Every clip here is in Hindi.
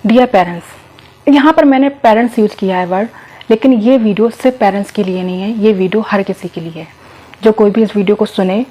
डियर पेरेंट्स, यहाँ पर मैंने पेरेंट्स यूज़ किया है वर्ड, लेकिन ये वीडियो सिर्फ पेरेंट्स के लिए नहीं है, ये वीडियो हर किसी के लिए है। जो कोई भी इस वीडियो को सुने,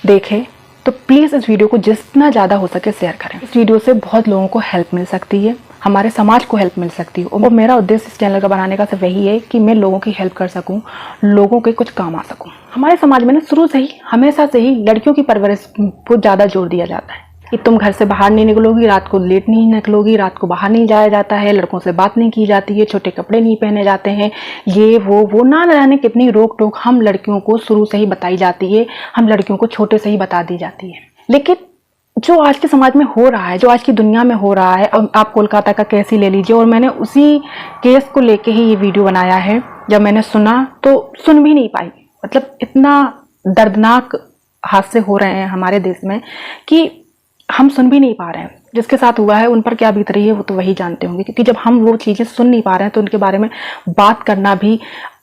देखे, तो प्लीज़ इस वीडियो को जितना ज़्यादा हो सके शेयर करें। इस वीडियो से बहुत लोगों को हेल्प मिल सकती है, हमारे समाज को हेल्प मिल सकती है। और मेरा उद्देश्य इस चैनल का बनाने का सिर्फ वही है कि मैं लोगों की हेल्प कर सकूं, लोगों के कुछ काम आ सकूं। हमारे समाज में ना शुरू से ही, हमेशा से ही लड़कियों की परवरिश को ज़्यादा जोर दिया जाता है कि तुम घर से बाहर नहीं निकलोगी, रात को लेट नहीं निकलोगी, रात को बाहर नहीं जाया जाता है, लड़कों से बात नहीं की जाती है, छोटे कपड़े नहीं पहने जाते हैं, ये वो ना जाने कितनी रोक टोक हम लड़कियों को शुरू से ही बताई जाती है, हम लड़कियों को छोटे से ही बता दी जाती है। लेकिन जो आज के समाज में हो रहा है, जो आज की दुनिया में हो रहा है, अब आप कोलकाता का केस ही ले लीजिए, और मैंने उसी केस को लेके ही ये वीडियो बनाया है। जब मैंने सुना तो सुन भी नहीं पाई, मतलब इतना दर्दनाक हादसे हो रहे हैं हमारे देश में कि हम सुन भी नहीं पा रहे हैं। जिसके साथ हुआ है उन पर क्या बीत रही है वो तो वही जानते होंगे, क्योंकि जब हम वो चीज़ें सुन नहीं पा रहे हैं तो उनके बारे में बात करना भी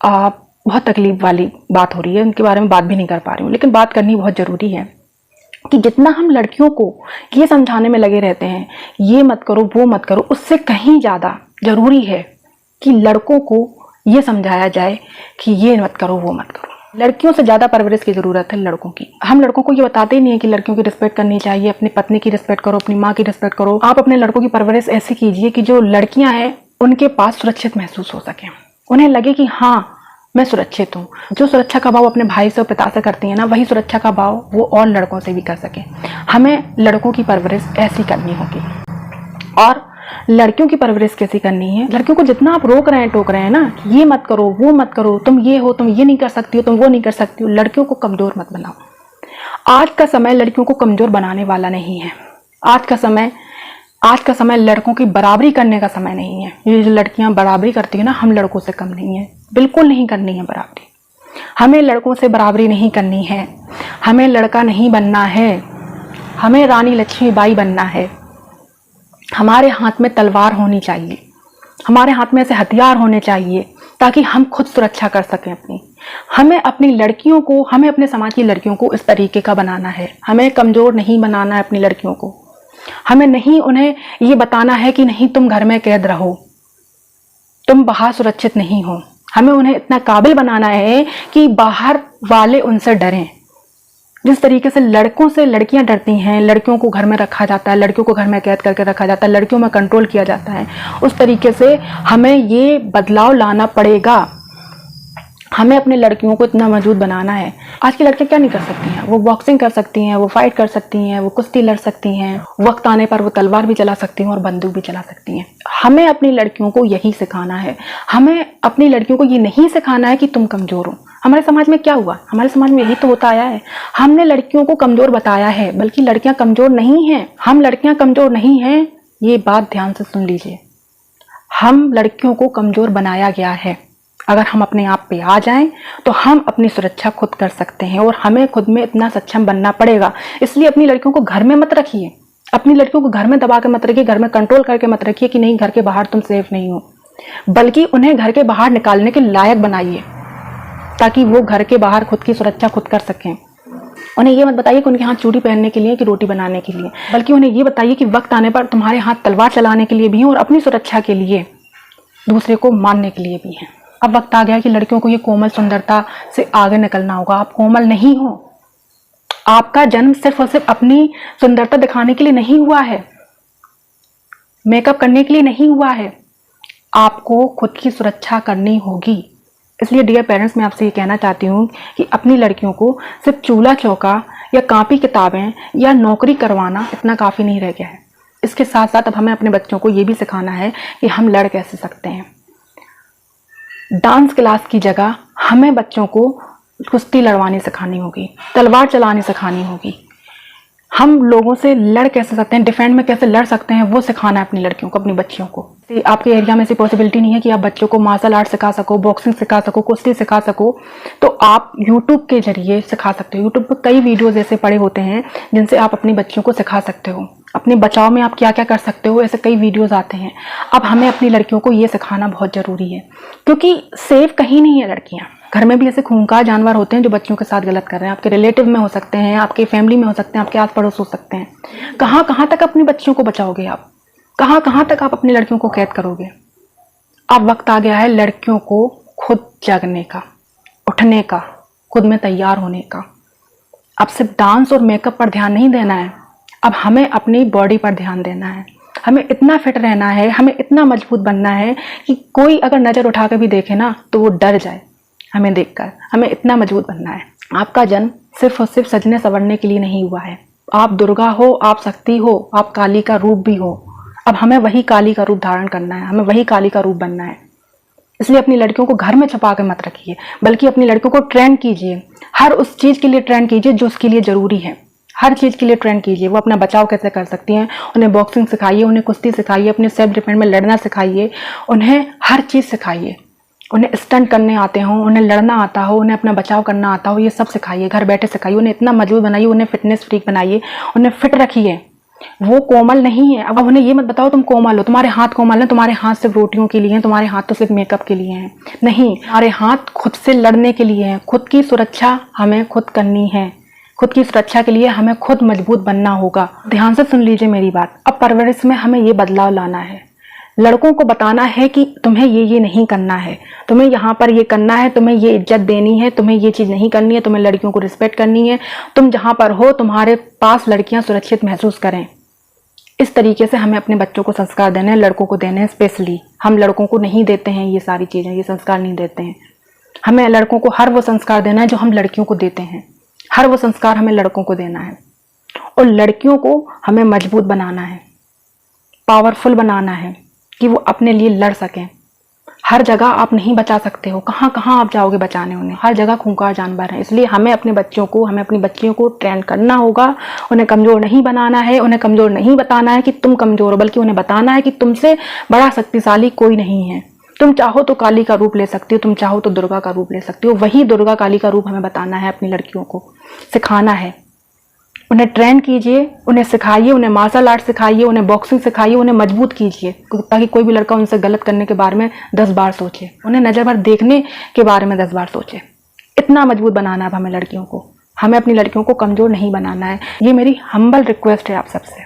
बहुत तकलीफ वाली बात हो रही है। उनके बारे में बात भी नहीं कर पा रही हूँ, लेकिन बात करनी बहुत ज़रूरी है कि जितना हम लड़कियों को ये समझाने में लगे रहते हैं, ये मत करो वो मत करो, उससे कहीं ज़्यादा ज़रूरी है कि लड़कों को ये समझाया जाए कि ये मत करो वो मत करो। लड़कियों से ज़्यादा परवरिश की ज़रूरत है लड़कों की। हम लड़कों को ये बताते ही नहीं है कि लड़कियों की रिस्पेक्ट करनी चाहिए, अपनी पत्नी की रिस्पेक्ट करो, अपनी माँ की रिस्पेक्ट करो। आप अपने लड़कों की परवरिश ऐसी कीजिए कि जो लड़कियां हैं उनके पास सुरक्षित महसूस हो सके, उन्हें लगे कि हाँ मैं सुरक्षित हूँ। जो सुरक्षा का भाव अपने भाई से और पिता से करती है ना, वही सुरक्षा का भाव वो और लड़कों से भी कर सके। हमें लड़कों की परवरिश ऐसी करनी होगी। और लड़कियों की परवरिश कैसी करनी है, लड़कियों को जितना आप रोक रहे हैं टोक रहे हैं ना, ये मत करो वो मत करो, तुम ये हो, तुम ये नहीं कर सकती हो, तुम वो नहीं कर सकती हो, लड़कियों को कमजोर मत बनाओ। आज का समय लड़कियों को कमजोर बनाने वाला नहीं है। आज का समय लड़कों की बराबरी करने का समय नहीं है। ये जो लड़कियां बराबरी करती है ना, हम लड़कों से कम नहीं है, बिल्कुल नहीं करनी है बराबरी। हमें लड़कों से बराबरी नहीं करनी है, हमें लड़का नहीं बनना है, हमें रानी लक्ष्मीबाई बनना है। हमारे हाथ में तलवार होनी चाहिए, हमारे हाथ में ऐसे हथियार होने चाहिए ताकि हम खुद सुरक्षा कर सकें अपनी। हमें अपनी लड़कियों को, हमें अपने समाज की लड़कियों को इस तरीके का बनाना है। हमें कमजोर नहीं बनाना है अपनी लड़कियों को। हमें नहीं उन्हें ये बताना है कि नहीं तुम घर में कैद रहो, तुम बाहर सुरक्षित नहीं हो। हमें उन्हें इतना काबिल बनाना है कि बाहर वाले उनसे डरें। जिस तरीके से लड़कों से लड़कियां डरती हैं, लड़कियों को घर में रखा जाता है, लड़कियों को घर में कैद करके रखा जाता है, लड़कियों में कंट्रोल किया जाता है, उस तरीके से हमें ये बदलाव लाना पड़ेगा। हमें अपने लड़कियों को इतना मजबूत बनाना है। आज की लड़कियां क्या नहीं कर सकती हैं? वो बॉक्सिंग कर सकती हैं, वो फाइट कर सकती हैं, वो कुश्ती लड़ सकती हैं, वक्त आने पर वो तलवार भी चला सकती हैं और बंदूक भी चला सकती हैं। हमें अपनी लड़कियों को यही सिखाना है। हमें अपनी लड़कियों को ये नहीं सिखाना है कि तुम कमजोर हो। हमारे समाज में क्या हुआ? हमारे समाज में यही तो होता आया है। हमने लड़कियों को कमजोर बताया है, बल्कि लड़कियां कमजोर नहीं हैं। हम लड़कियां कमजोर नहीं हैं, ये बात ध्यान से सुन लीजिए। हम लड़कियों को कमजोर बनाया गया है। अगर हम अपने आप पे आ जाएं तो हम अपनी सुरक्षा खुद कर सकते हैं, और हमें खुद में इतना सक्षम बनना पड़ेगा। इसलिए अपनी लड़कियों को घर में मत रखिए, अपनी लड़कियों को घर में दबा के मत रखिए, घर में कंट्रोल करके मत रखिए कि नहीं घर के बाहर तुम सेफ नहीं हो, बल्कि उन्हें घर के बाहर निकालने के लायक बनाइए ताकि वो घर के बाहर खुद की सुरक्षा खुद कर सकें। उन्हें ये मत बताइए कि उनके हाथ चूड़ी पहनने के लिए कि रोटी बनाने के लिए, बल्कि उन्हें ये बताइए कि वक्त आने पर तुम्हारे हाथ तलवार चलाने के लिए भी हैं और अपनी सुरक्षा के लिए, दूसरे को मारने के लिए भी हैं। अब वक्त आ गया कि लड़कियों को ये कोमल सुंदरता से आगे निकलना होगा। आप कोमल नहीं हो। आपका जन्म सिर्फ और सिर्फ अपनी सुंदरता दिखाने के लिए नहीं हुआ है, मेकअप करने के लिए नहीं हुआ है। आपको खुद की सुरक्षा करनी होगी। इसलिए डियर पेरेंट्स, मैं आपसे ये कहना चाहती हूँ कि अपनी लड़कियों को सिर्फ चूल्हा चौका या कॉपी किताबें या नौकरी करवाना इतना काफ़ी नहीं रह गया है। इसके साथ साथ अब हमें अपने बच्चों को ये भी सिखाना है कि हम लड़ कैसे सकते हैं। डांस क्लास की जगह हमें बच्चों को कुश्ती लड़वानी सिखानी होगी, तलवार चलानी सिखानी होगी। हम लोगों से लड़ कैसे सकते हैं, डिफेंड में कैसे लड़ सकते हैं, वो सिखाना है अपनी लड़कियों को, अपनी बच्चियों को। आपके एरिया में ऐसी पॉसिबिलिटी नहीं है कि आप बच्चों को मार्शल आर्ट सिखा सको, बॉक्सिंग सिखा सको, कुश्ती सिखा सको, तो आप यूट्यूब के जरिए सिखा सकते हो। यूट्यूब पर कई वीडियोज ऐसे पड़े होते हैं जिनसे आप अपनी बच्चियों को सिखा सकते हो। अपने बचाव में आप क्या क्या कर सकते हो, ऐसे कई वीडियोज आते हैं। अब हमें अपनी लड़कियों को ये सिखाना बहुत ज़रूरी है, क्योंकि सेफ कहीं नहीं है लड़कियाँ। घर में भी ऐसे खूंखार जानवर होते हैं जो बच्चों के साथ गलत कर रहे हैं। आपके रिलेटिव में हो सकते हैं, आपके फैमिली में हो सकते हैं, आपके आस पड़ोस हो सकते हैं। कहाँ कहाँ तक अपनी बच्चियों को बचाओगे आप? कहाँ कहाँ तक आप अपनी लड़कियों को कैद करोगे? अब वक्त आ गया है लड़कियों को खुद जागने का, उठने का, खुद में तैयार होने का। अब सिर्फ डांस और मेकअप पर ध्यान नहीं देना है, अब हमें अपनी बॉडी पर ध्यान देना है। हमें इतना फिट रहना है, हमें इतना मजबूत बनना है कि कोई अगर नज़र उठा कर भी देखे ना तो वो डर जाए हमें देखकर। हमें इतना मजबूत बनना है। आपका जन्म सिर्फ और सिर्फ सजने संवरने के लिए नहीं हुआ है। आप दुर्गा हो, आप शक्ति हो, आप काली का रूप भी हो। अब हमें वही काली का रूप धारण करना है, हमें वही काली का रूप बनना है। इसलिए अपनी लड़कियों को घर में छुपा के मत रखिए, बल्कि अपनी लड़कियों को ट्रेन कीजिए। हर उस चीज़ के लिए ट्रेन कीजिए जो उसके लिए ज़रूरी है। हर चीज़ के लिए ट्रेन कीजिए। वो अपना बचाव कैसे कर सकती हैं, उन्हें बॉक्सिंग सिखाइए, उन्हें कुश्ती सिखाइए, अपने सेल्फ डिफेंस में लड़ना सिखाइए, उन्हें हर चीज़ सिखाइए। उन्हें स्टंट करने आते हों, उन्हें लड़ना आता हो, उन्हें अपना बचाव करना आता हो, ये सब सिखाइए। घर बैठे सिखाइए। उन्हें इतना मजबूत बनाइए, उन्हें फिटनेस फ्रीक बनाइए, उन्हें फिट रखिए। वो कोमल नहीं है। अब उन्हें ये मत बताओ तुम कोमल हो, तुम्हारे हाथ कोमल हैं, तुम्हारे हाथ सिर्फ रोटियों के लिए हैं, तुम्हारे हाथ तो सिर्फ मेकअप के लिए हैं। नहीं, हमारे हाथ खुद से लड़ने के लिए हैं। खुद की सुरक्षा हमें खुद करनी है। खुद की सुरक्षा के लिए हमें खुद मजबूत बनना होगा। ध्यान से सुन लीजिए मेरी बात। अब परवरिश में हमें ये बदलाव लाना है। लड़कों को बताना है कि तुम्हें ये नहीं करना है, तुम्हें यहाँ पर ये करना है, तुम्हें ये इज्जत देनी है, तुम्हें ये चीज़ नहीं करनी है, तुम्हें लड़कियों को रिस्पेक्ट करनी है। तुम जहाँ पर हो तुम्हारे पास लड़कियाँ सुरक्षित महसूस करें। इस तरीके से हमें अपने बच्चों को संस्कार देने हैं, लड़कों को देने हैं। स्पेशली हम लड़कों को नहीं देते हैं ये सारी चीज़ें, ये संस्कार नहीं देते हैं। हमें लड़कों को हर वो संस्कार देना है जो हम लड़कियों को देते हैं। हर वो संस्कार हमें लड़कों को देना है। और लड़कियों को हमें मजबूत बनाना है, पावरफुल बनाना है कि वो अपने लिए लड़ सकें। हर जगह आप नहीं बचा सकते हो, कहाँ कहाँ आप जाओगे बचाने उन्हें। हर जगह खूंखार जानवर है। इसलिए हमें अपने बच्चों को, हमें अपनी बच्चियों को ट्रेन करना होगा। उन्हें कमज़ोर नहीं बनाना है, उन्हें कमज़ोर नहीं बताना है कि तुम कमज़ोर हो, बल्कि उन्हें बताना है कि तुमसे बड़ा शक्तिशाली कोई नहीं है। तुम चाहो तो काली का रूप ले सकती हो, तुम चाहो तो दुर्गा का रूप ले सकती हो। वही दुर्गा काली का रूप हमें बताना है, अपनी लड़कियों को सिखाना है। उन्हें ट्रेन कीजिए, उन्हें सिखाइए, उन्हें मार्शल आर्ट सिखाइए, उन्हें बॉक्सिंग सिखाइए, उन्हें मजबूत कीजिए ताकि कोई भी लड़का उनसे गलत करने के बारे में 10 बार सोचे, उन्हें नज़र भर देखने के बारे में 10 बार सोचे। इतना मजबूत बनाना है अब हमें लड़कियों को। हमें अपनी लड़कियों को कमज़ोर नहीं बनाना है। ये मेरी हम्बल रिक्वेस्ट है आप सबसे।